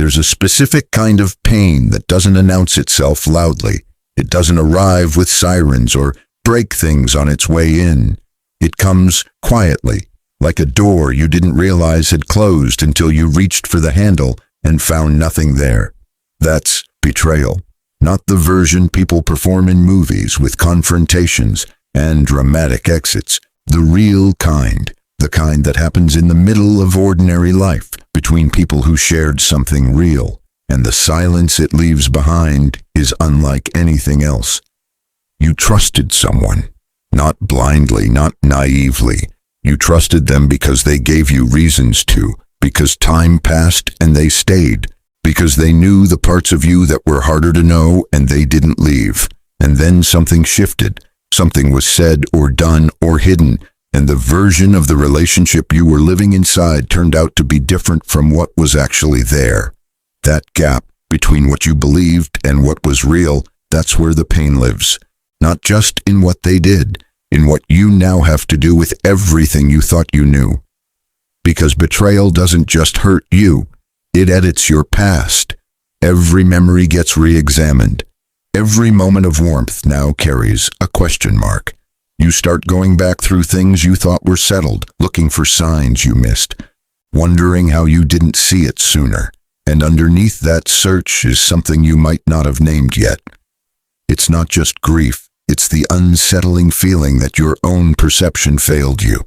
There's a specific kind of pain that doesn't announce itself loudly. It doesn't arrive with sirens or break things on its way in. It comes quietly, like a door you didn't realize had closed until you reached for the handle and found nothing there. That's betrayal. Not the version people perform in movies with confrontations and dramatic exits. The real kind. The kind that happens in the middle of ordinary life, between people who shared something real, and the silence it leaves behind is unlike anything else. You trusted someone, not blindly, not naively. You trusted them because they gave you reasons to, because time passed and they stayed, because they knew the parts of you that were harder to know and they didn't leave. And then something shifted. Something was said or done or hidden, and the version of the relationship you were living inside turned out to be different from what was actually there. That gap between what you believed and what was real, that's where the pain lives. Not just in what they did, in what you now have to do with everything you thought you knew. Because betrayal doesn't just hurt you, it edits your past. Every memory gets re-examined. Every moment of warmth now carries a question mark. You start going back through things you thought were settled, looking for signs you missed, wondering how you didn't see it sooner. And underneath that search is something you might not have named yet. It's not just grief, it's the unsettling feeling that your own perception failed you.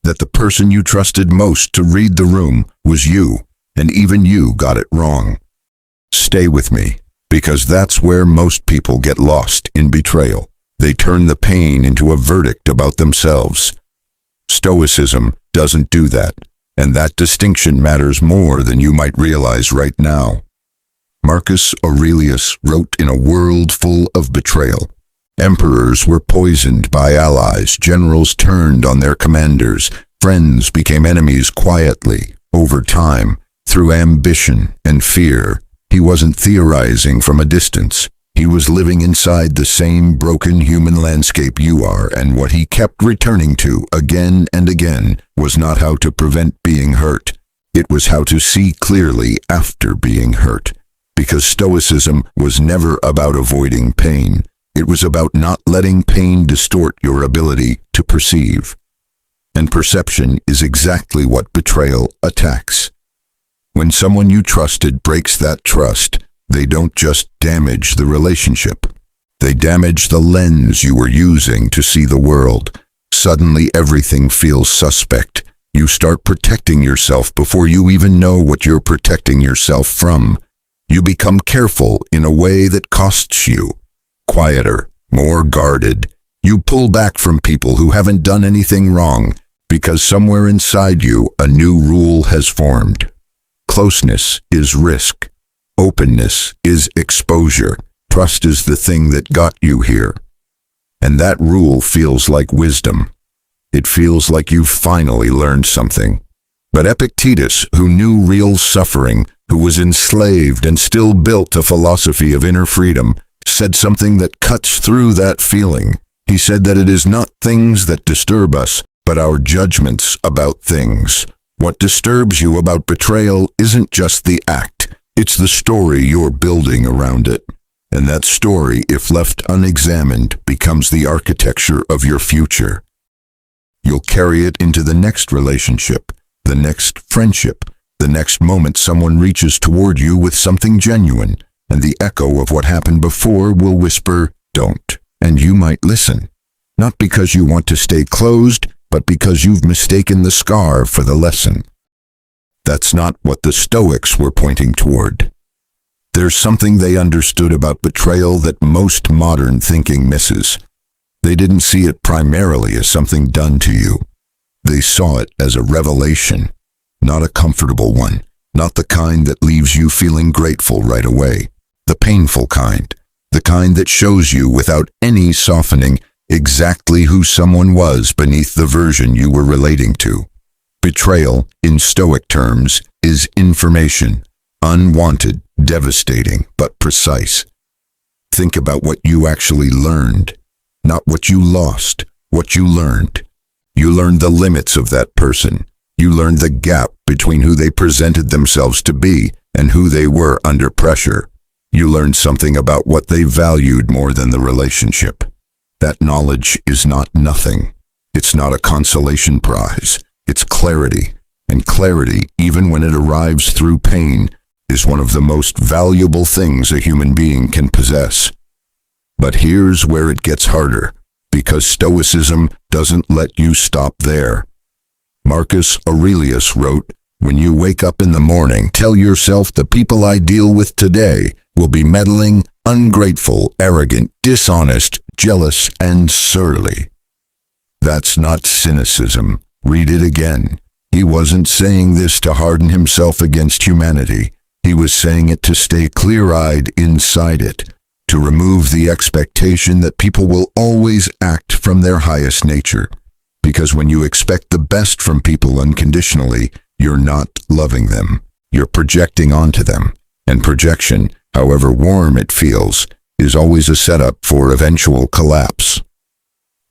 That the person you trusted most to read the room was you, and even you got it wrong. Stay with me, because that's where most people get lost in betrayal. They turn the pain into a verdict about themselves. Stoicism doesn't do that, and that distinction matters more than you might realize right now. Marcus Aurelius wrote in a world full of betrayal. Emperors were poisoned by allies, generals turned on their commanders, friends became enemies quietly, over time, through ambition and fear. He wasn't theorizing from a distance. He was living inside the same broken human landscape you are, and what he kept returning to again and again was not how to prevent being hurt. It was how to see clearly after being hurt. Because Stoicism was never about avoiding pain. It was about not letting pain distort your ability to perceive. And perception is exactly what betrayal attacks. When someone you trusted breaks that trust, they don't just damage the relationship. They damage the lens you were using to see the world. Suddenly everything feels suspect. You start protecting yourself before you even know what you're protecting yourself from. You become careful in a way that costs you. Quieter, more guarded. You pull back from people who haven't done anything wrong, because somewhere inside you a new rule has formed. Closeness is risk. Openness is exposure. Trust is the thing that got you here. And that rule feels like wisdom. It feels like you've finally learned something. But Epictetus, who knew real suffering, who was enslaved and still built a philosophy of inner freedom, said something that cuts through that feeling. He said that it is not things that disturb us, but our judgments about things. What disturbs you about betrayal isn't just the act. It's the story you're building around it. And that story, if left unexamined, becomes the architecture of your future. You'll carry it into the next relationship, the next friendship, the next moment someone reaches toward you with something genuine, and the echo of what happened before will whisper, "Don't." And you might listen. Not because you want to stay closed, but because you've mistaken the scar for the lesson. That's not what the Stoics were pointing toward. There's something they understood about betrayal that most modern thinking misses. They didn't see it primarily as something done to you. They saw it as a revelation, not a comfortable one, not the kind that leaves you feeling grateful right away. The painful kind, the kind that shows you without any softening exactly who someone was beneath the version you were relating to. Betrayal, in Stoic terms, is information, unwanted, devastating, but precise. Think about what you actually learned, not what you lost, what you learned. You learned the limits of that person. You learned the gap between who they presented themselves to be and who they were under pressure. You learned something about what they valued more than the relationship. That knowledge is not nothing. It's not a consolation prize. It's clarity. And clarity, even when it arrives through pain, is one of the most valuable things a human being can possess. But here's where it gets harder, because Stoicism doesn't let you stop there. Marcus Aurelius wrote, "When you wake up in the morning, tell yourself the people I deal with today will be meddling, ungrateful, arrogant, dishonest, jealous, and surly." That's not cynicism. Read it again. He wasn't saying this to harden himself against humanity. He was saying it to stay clear-eyed inside it, to remove the expectation that people will always act from their highest nature. Because when you expect the best from people unconditionally, you're not loving them. You're projecting onto them. And projection, however warm it feels, is always a setup for eventual collapse.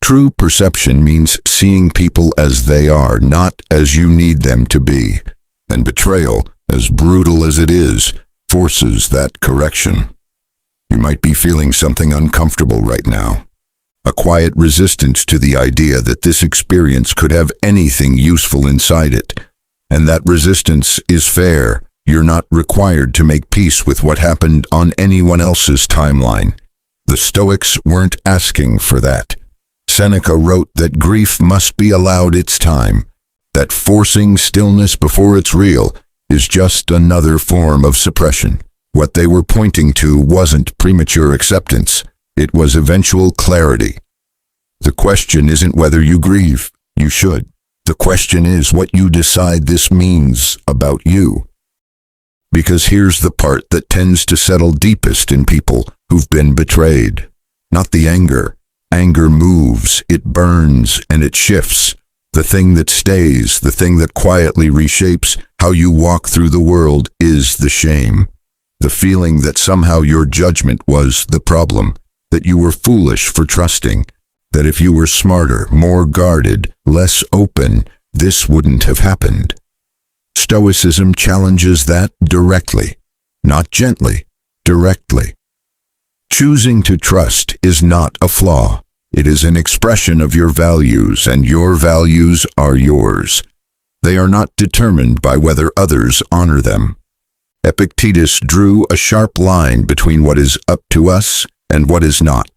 True perception means seeing people as they are, not as you need them to be. And betrayal, as brutal as it is, forces that correction. You might be feeling something uncomfortable right now. A quiet resistance to the idea that this experience could have anything useful inside it. And that resistance is fair. You're not required to make peace with what happened on anyone else's timeline. The Stoics weren't asking for that. Seneca wrote that grief must be allowed its time, that forcing stillness before it's real is just another form of suppression. What they were pointing to wasn't premature acceptance, it was eventual clarity. The question isn't whether you grieve, you should. The question is what you decide this means about you. Because here's the part that tends to settle deepest in people who've been betrayed. Not the anger. Anger moves, it burns, and it shifts. The thing that stays, the thing that quietly reshapes how you walk through the world is the shame. The feeling that somehow your judgment was the problem, that you were foolish for trusting, that if you were smarter, more guarded, less open, this wouldn't have happened. Stoicism challenges that directly, not gently, directly. Choosing to trust is not a flaw. It is an expression of your values, and your values are yours. They are not determined by whether others honor them. Epictetus drew a sharp line between what is up to us and what is not.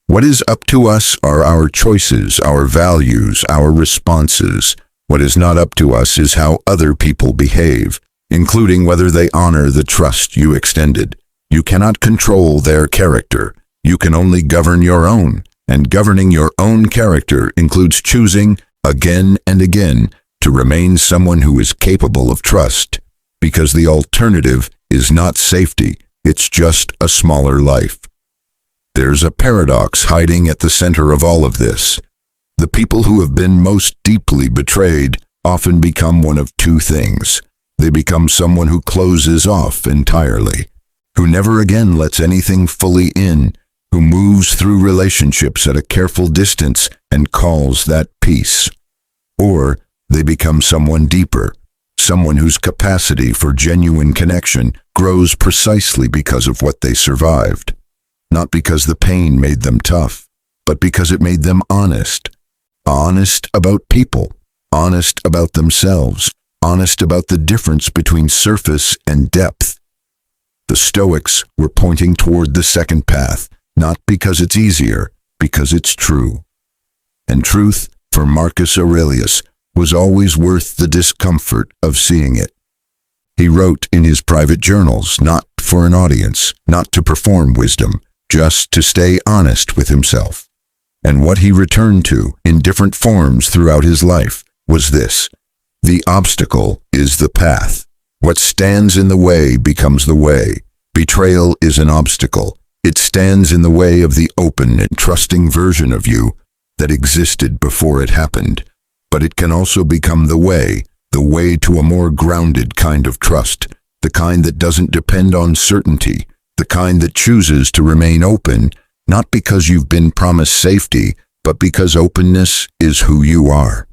What is up to us are our choices, our values, our responses. What is not up to us is how other people behave, including whether they honor the trust you extended. You cannot control their character. You can only govern your own, and governing your own character includes choosing, again and again, to remain someone who is capable of trust, because the alternative is not safety, it's just a smaller life. There's a paradox hiding at the center of all of this. The people who have been most deeply betrayed often become one of two things. They become someone who closes off entirely, who never again lets anything fully in, who moves through relationships at a careful distance and calls that peace. Or they become someone deeper, someone whose capacity for genuine connection grows precisely because of what they survived. Not because the pain made them tough, but because it made them honest. Honest about people, honest about themselves, honest about the difference between surface and depth. The Stoics were pointing toward the second path, not because it's easier, because it's true. And truth, for Marcus Aurelius, was always worth the discomfort of seeing it. He wrote in his private journals, not for an audience, not to perform wisdom, just to stay honest with himself. And what he returned to, in different forms throughout his life, was this: the obstacle is the path. What stands in the way becomes the way. Betrayal is an obstacle. It stands in the way of the open and trusting version of you that existed before it happened. But it can also become the way to a more grounded kind of trust, the kind that doesn't depend on certainty, the kind that chooses to remain open, not because you've been promised safety, but because openness is who you are.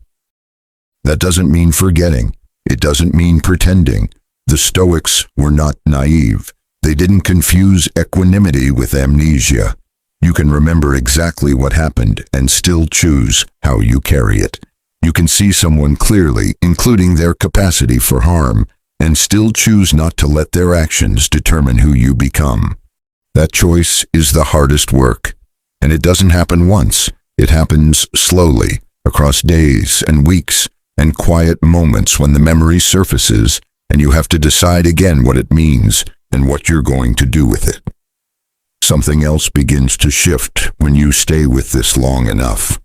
That doesn't mean forgetting. It doesn't mean pretending. The Stoics were not naive. They didn't confuse equanimity with amnesia. You can remember exactly what happened and still choose how you carry it. You can see someone clearly, including their capacity for harm, and still choose not to let their actions determine who you become. That choice is the hardest work, and it doesn't happen once. It happens slowly, across days and weeks, and quiet moments when the memory surfaces, and you have to decide again what it means and what you're going to do with it. Something else begins to shift when you stay with this long enough.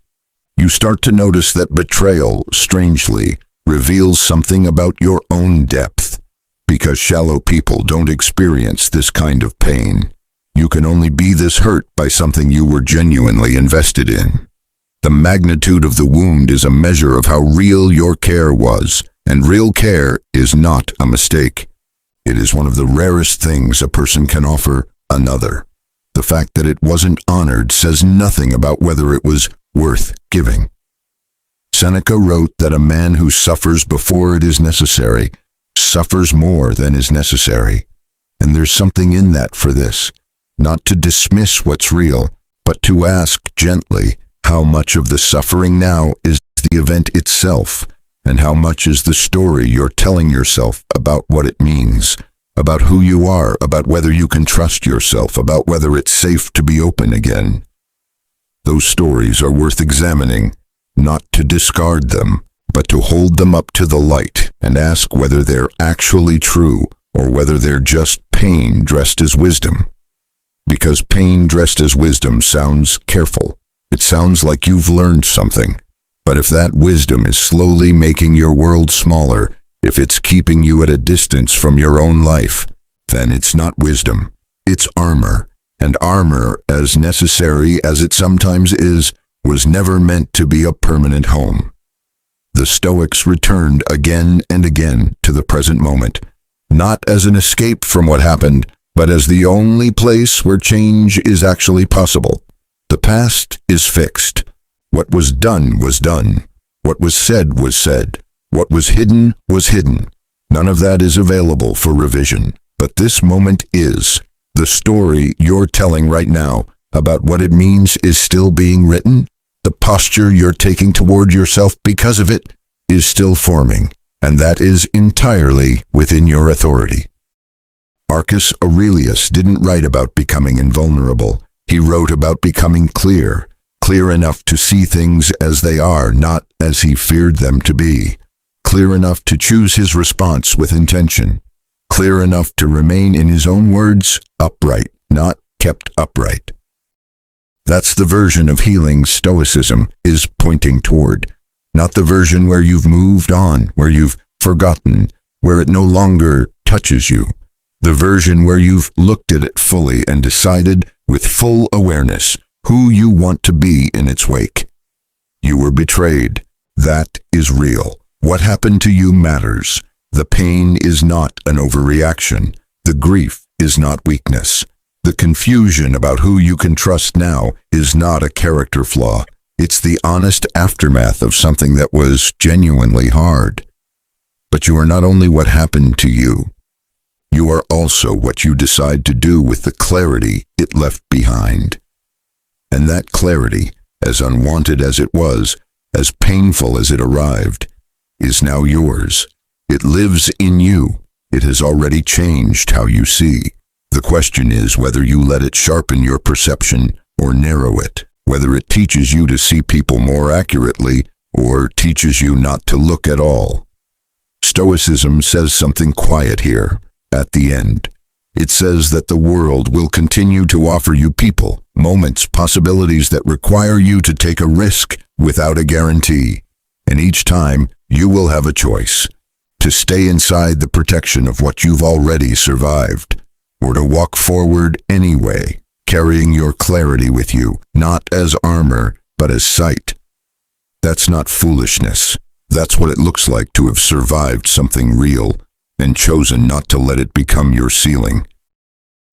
You start to notice that betrayal, strangely, reveals something about your own depth. Because shallow people don't experience this kind of pain. You can only be this hurt by something you were genuinely invested in. The magnitude of the wound is a measure of how real your care was, and real care is not a mistake. It is one of the rarest things a person can offer another. The fact that it wasn't honored says nothing about whether it was worth giving. Seneca wrote that a man who suffers before it is necessary suffers more than is necessary. And there's something in that for this. Not to dismiss what's real, but to ask gently how much of the suffering now is the event itself, and how much is the story you're telling yourself about what it means, about who you are, about whether you can trust yourself, about whether it's safe to be open again. Those stories are worth examining, not to discard them, but to hold them up to the light and ask whether they're actually true or whether they're just pain dressed as wisdom. Because pain dressed as wisdom sounds careful. It sounds like you've learned something. But if that wisdom is slowly making your world smaller, if it's keeping you at a distance from your own life, then it's not wisdom. It's armor. And armor, as necessary as it sometimes is, was never meant to be a permanent home. The Stoics returned again and again to the present moment, not as an escape from what happened, but as the only place where change is actually possible. The past is fixed. What was done was done. What was said was said. What was hidden was hidden. None of that is available for revision. But this moment is. The story you're telling right now about what it means is still being written. The posture you're taking toward yourself because of it is still forming, and that is entirely within your authority. Marcus Aurelius didn't write about becoming invulnerable. He wrote about becoming clear enough to see things as they are, not as he feared them to be. Clear enough to choose his response with intention. Clear enough to remain, in his own words, upright, not kept upright. That's the version of healing Stoicism is pointing toward. Not the version where you've moved on, where you've forgotten, where it no longer touches you. The version where you've looked at it fully and decided with full awareness who you want to be in its wake. You were betrayed. That is real. What happened to you matters. The pain is not an overreaction. The grief is not weakness. The confusion about who you can trust now is not a character flaw. It's the honest aftermath of something that was genuinely hard. But you are not only what happened to you. You are also what you decide to do with the clarity it left behind. And that clarity, as unwanted as it was, as painful as it arrived, is now yours. It lives in you. It has already changed how you see. The question is whether you let it sharpen your perception or narrow it, whether it teaches you to see people more accurately or teaches you not to look at all. Stoicism says something quiet here, at the end. It says that the world will continue to offer you people, moments, possibilities that require you to take a risk without a guarantee. And each time, you will have a choice. To stay inside the protection of what you've already survived, or to walk forward anyway, carrying your clarity with you, not as armor, but as sight. That's not foolishness. That's what it looks like to have survived something real and chosen not to let it become your ceiling.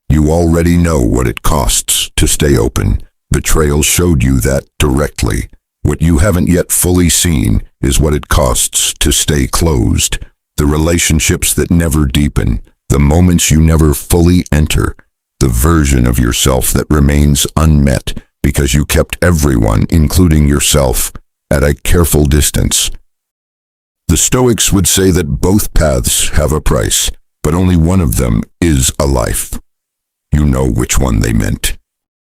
You already know what it costs to stay open. Betrayal showed you that directly. What you haven't yet fully seen is what it costs to stay closed. The the relationships that never deepen, the moments you never fully enter, the version of yourself that remains unmet because you kept everyone, including yourself, at a careful distance. The Stoics would say that both paths have a price, but only one of them is a life. You know which one they meant.